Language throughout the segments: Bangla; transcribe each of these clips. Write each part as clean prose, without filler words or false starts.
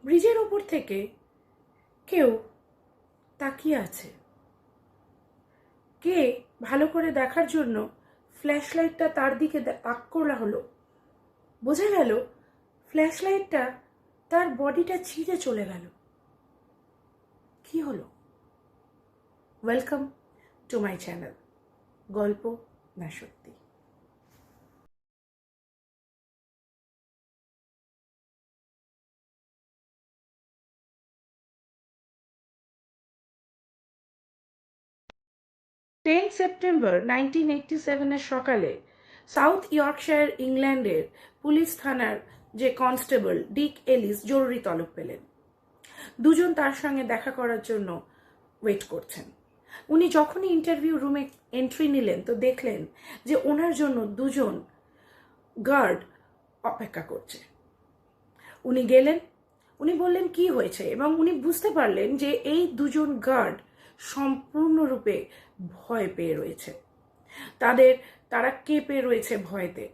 ব্রিজের ওপর থেকে কেউ তাকিয়ে আছে। কে ভালো করে দেখার জন্য ফ্ল্যাশ লাইটটা তার দিকে তাক করা হলো। বোঝা গেল ফ্ল্যাশ লাইটটা তার বডিটা ছিঁড়ে চলে গেল। কি হলো? ওয়েলকাম টু মাই চ্যানেল, গল্প না সত্যি। সেপ্টেম্বর 1987 সকালে সাউথ ইয়র্কশায়ার ইংল্যান্ডের পুলিশ থানার যে কনস্টেবল ডিক এলিস জরুরি তলব পেলেন। দুজন তার সঙ্গে দেখা করার জন্য ওয়েট করছেন। উনি যখনই ইন্টারভিউ রুমে এন্ট্রি নিলেন তো দেখলেন যে ওনার জন্য দুজন গার্ড অপেক্ষা করছে। উনি গেলেন, উনি বললেন কি হয়েছে, এবং উনি বুঝতে পারলেন যে এই দুজন গার্ড সম্পূর্ণরূপে ভয় পেয়ে রয়েছে। তারা কেঁপে রয়েছে ভয়তে।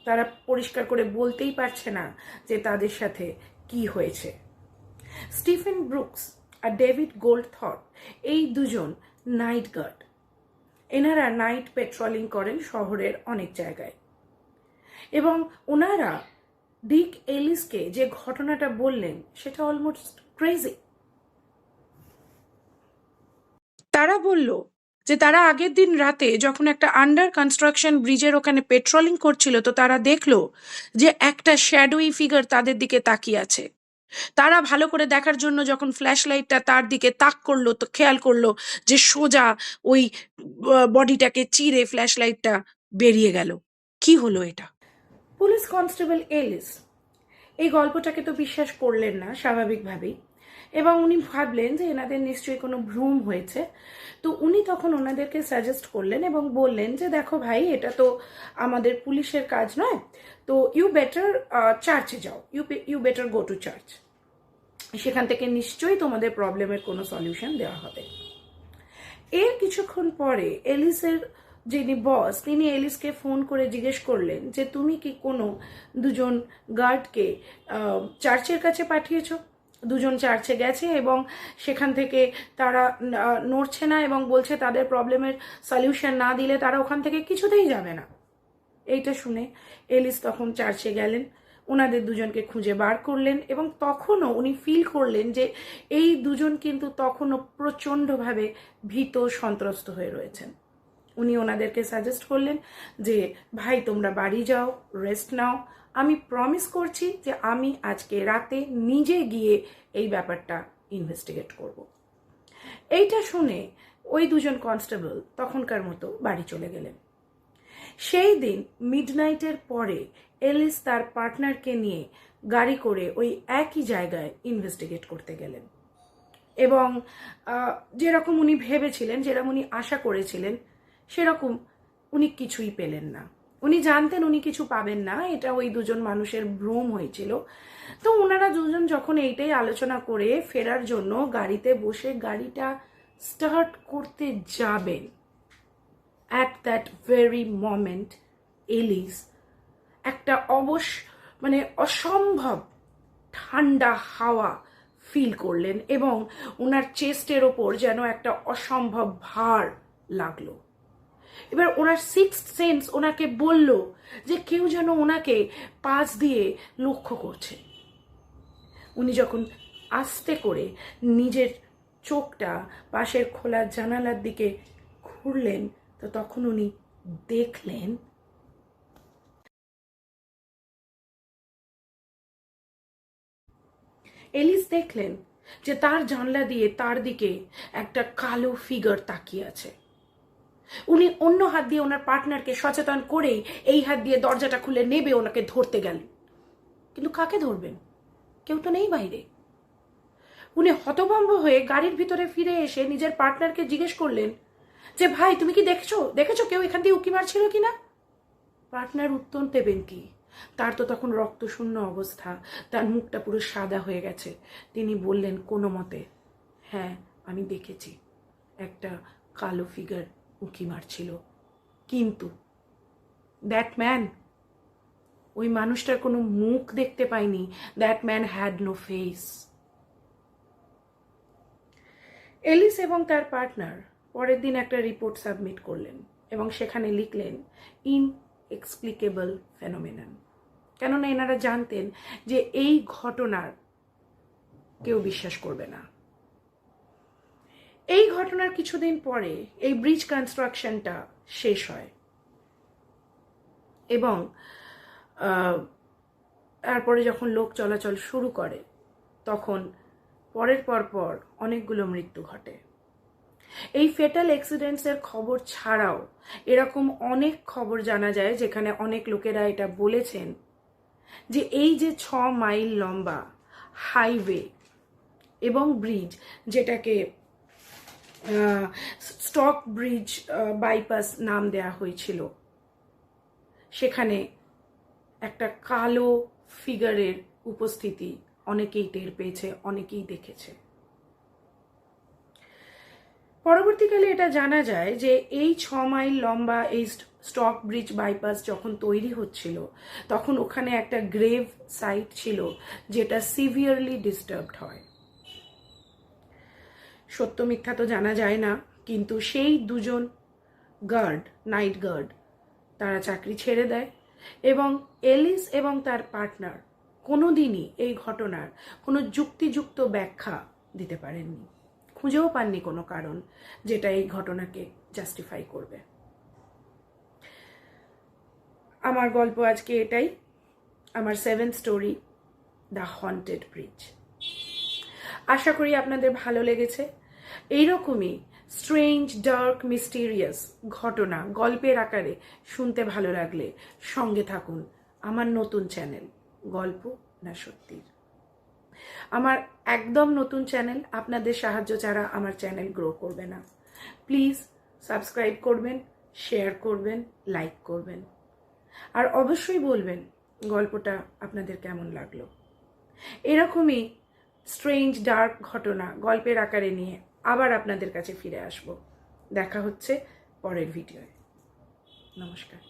তারা পরিষ্কার করে বলতেই পারছে না যে তাদের সাথে কি হয়েছে। স্টিফেন ব্রুকস আর ডেভিড গোল্ডথর্প এই দুজন নাইট গার্ড। এনারা নাইট পেট্রোলিং করেন শহরের অনেক জায়গায়, এবং ওনারা ডিক এলিসকে যে ঘটনাটা বললেন সেটা অলমোস্ট ক্রেজি। তারা বলল যে তারা আগের দিন রাতে যখন একটা আন্ডার কনস্ট্রাকশন ব্রিজের ওখানে পেট্রোলিং করছিল তো তারা দেখলো যে একটা শ্যাডোই ফিগার তাদের দিকে তাকিয়ে আছে। তারা ভালো করে দেখার জন্য যখন ফ্ল্যাশ লাইটটা তার দিকে তাক করলো তো খেয়াল করলো যে সোজা ওই বডিটাকে চিরে ফ্ল্যাশ লাইটটা বেরিয়ে গেল। কি হলো এটা? পুলিশ কনস্টেবল এলিস এই গল্পটাকে তো বিশ্বাস করলেন না স্বাভাবিকভাবেই, এবং উনি ভাবলেন যে এনাদের নিশ্চয়ই কোনো ভ্রম হয়েছে। তো উনি তখন ওনাদেরকে সাজেস্ট করলেন এবং বললেন যে দেখো ভাই, এটা তো আমাদের পুলিশের কাজ নয়, তো ইউ বেটার চার্চে যাও, you better go to church. সেখান থেকে নিশ্চয়ই তোমাদের প্রবলেমের কোনো সলিউশন দেওয়া হবে। এর কিছুক্ষণ পরে এলিসের যিনি বস তিনি এলিসকে ফোন করে জিজ্ঞেস করলেন যে তুমি কি কোনো দুজন গার্ডকে চার্চের কাছে পাঠিয়েছো? দুজন চার্চে গেছে এবং সেখান থেকে তারা নড়ছে না এবং বলছে তাদের প্রবলেমের সলিউশন না দিলে তারা ওখান থেকে কিছুতেই যাবে না। এইটা শুনে এলিস তখন চার্চে গেলেন, ওনাদের দুজনকে খুঁজে বার করলেন, এবং তখনও উনি ফিল করলেন যে এই দুজন কিন্তু তখনও প্রচণ্ডভাবে ভীত সন্ত্রস্ত হয়ে রয়েছেন। উনি ওনাদেরকে সাজেস্ট করলেন যে ভাই তোমরা বাড়ি যাও, রেস্ট নাও, আমি প্রমিস করছি যে আমি আজকে রাতে নিজে গিয়ে এই ব্যাপারটা ইনভেস্টিগেট করব। এইটা শুনে ওই দুজন কনস্টেবল তখনকার মতো বাড়ি চলে গেলেন। সেই দিন মিডনাইটের পরে এলিস তার পার্টনারকে নিয়ে গাড়ি করে ওই একই জায়গায় ইনভেস্টিগেট করতে গেলেন, এবং যেরকম উনি ভেবেছিলেন, যেরকম উনি আশা করেছিলেন, সেরকম উনি কিছুই পেলেন না। উনি জানতেন উনি কিছু পাবেন না, এটা ওই দুজন মানুষের ভ্রম হয়েছিল। তো ওনারা দুজন যখন এইটাই আলোচনা করে ফেরার জন্য গাড়িতে বসে গাড়িটা স্টার্ট করতে যাবেন, at that very moment Alice একটা অসম্ভব ঠান্ডা হাওয়া ফিল করলেন, এবং ওনার চেস্টের ওপর যেন একটা অসম্ভব ভার লাগলো। এবার ওনার সিক্সথ সেন্স ওনাকে বলল যে কেউ যেন ওনাকে পাশ দিয়ে লক্ষ্য করছে। উনি যখন আস্তে করে নিজের চোখটা পাশের খোলা জানালার দিকে ঘুরলেন তো তখন উনি দেখলেন এলিস দেখলেন যে তার জানলা দিয়ে তার দিকে একটা কালো ফিগার তাকিয়ে আছে। উনি অন্য হাত দিয়ে ওনার পার্টনারকে সচেতন করেই এই হাত দিয়ে দরজাটা খুলে নেবে ওনাকে ধরতে গেলেন, কিন্তু কাকে ধরবেন? কেউ তো নেই বাইরে। উনি হতভম্ব হয়ে গাড়ির ভিতরে ফিরে এসে নিজের পার্টনারকে জিজ্ঞেস করলেন যে ভাই তুমি কি দেখেছো কেউ এখান দিয়ে উকি মারছিল কিনা? পার্টনার উত্তর দেবেন কি? তার তো তখন রক্তশূন্য অবস্থা, তার মুখটা পুরো সাদা হয়ে গেছে। তিনি বললেন কোনো মতে, হ্যাঁ আমি দেখেছি একটা কালো ফিগার উঁকি মারছিল, কিন্তু দ্যাট ম্যান ওই মানুষটার কোনো মুখ দেখতে পায়নি। That man had no face. Alice এবং তার পার্টনার পরের দিন একটা রিপোর্ট সাবমিট করলেন এবং সেখানে লিখলেন ইনএক্সপ্লিকেবল ফেনোমেনন। কেননা এনারা জানতেন যে এই ঘটনার কেউ বিশ্বাস করবে না। এই ঘটনার কিছুদিন পরে এই ব্রিজ কনস্ট্রাকশনটা শেষ হয় এবং তারপরে যখন লোক চলাচল শুরু করে তখন পরের পর অনেকগুলো মৃত্যু ঘটে। এই ফেটাল অ্যাক্সিডেন্টসের খবর ছাড়াও এরকম অনেক খবর জানা যায় যেখানে অনেক লোকেরা এটা বলেছেন যে এই যে 6 মাইল লম্বা হাইওয়ে এবং ব্রিজ, যেটাকে স্টক ব্রিজ বাইপাস নাম দেয়া হয়েছিল, সেখানে একটা কালো ফিগারের উপস্থিতি অনেকেই টের পেয়েছে, অনেকেই দেখেছে। পরবর্তীকালে এটা জানা যায় যে এই 6 মাইল লম্বা এই স্টক ব্রিজ বাইপাস যখন তৈরি হচ্ছিল তখন ওখানে একটা গ্রেভ সাইট ছিল যেটা সিভিয়ারলি ডিস্টার্বড হয়। সত্য মিথ্যা তো জানা যায় না, কিন্তু সেই দুজন গার্ড, নাইট গার্ড, তারা চাকরি ছেড়ে দেয় এবং এলিস এবং তার পার্টনার কোনোদিনই এই ঘটনার কোনো যুক্তিযুক্ত ব্যাখ্যা দিতে পারেননি, খুঁজেও পাননি কোনো কারণ যেটা এই ঘটনাকে জাস্টিফাই করবে। আমার গল্প আজকে এটাই, আমার 7th story, the haunted bridge. আশা করি আপনাদের ভালো লেগেছে। এইরকমই স্ট্রেঞ্জ, ডার্ক, মিস্টিরিয়াস ঘটনা গল্পের আকারে শুনতে ভালো লাগলে সঙ্গে থাকুন আমার নতুন চ্যানেল গল্প না সত্যির। আমার একদম নতুন চ্যানেল, আপনাদের সাহায্য ছাড়া আমার চ্যানেল গ্রো করবে না। প্লিজ সাবস্ক্রাইব করবেন, শেয়ার করবেন, লাইক করবেন, আর অবশ্যই বলবেন গল্পটা আপনাদের কেমন লাগলো। এরকমই স্ট্রেঞ্জ, ডার্ক ঘটনা গল্পের আকারে নিয়ে আবার আপনাদের কাছে ফিরে আসব। দেখা হচ্ছে পরের ভিডিওয়। নমস্কার।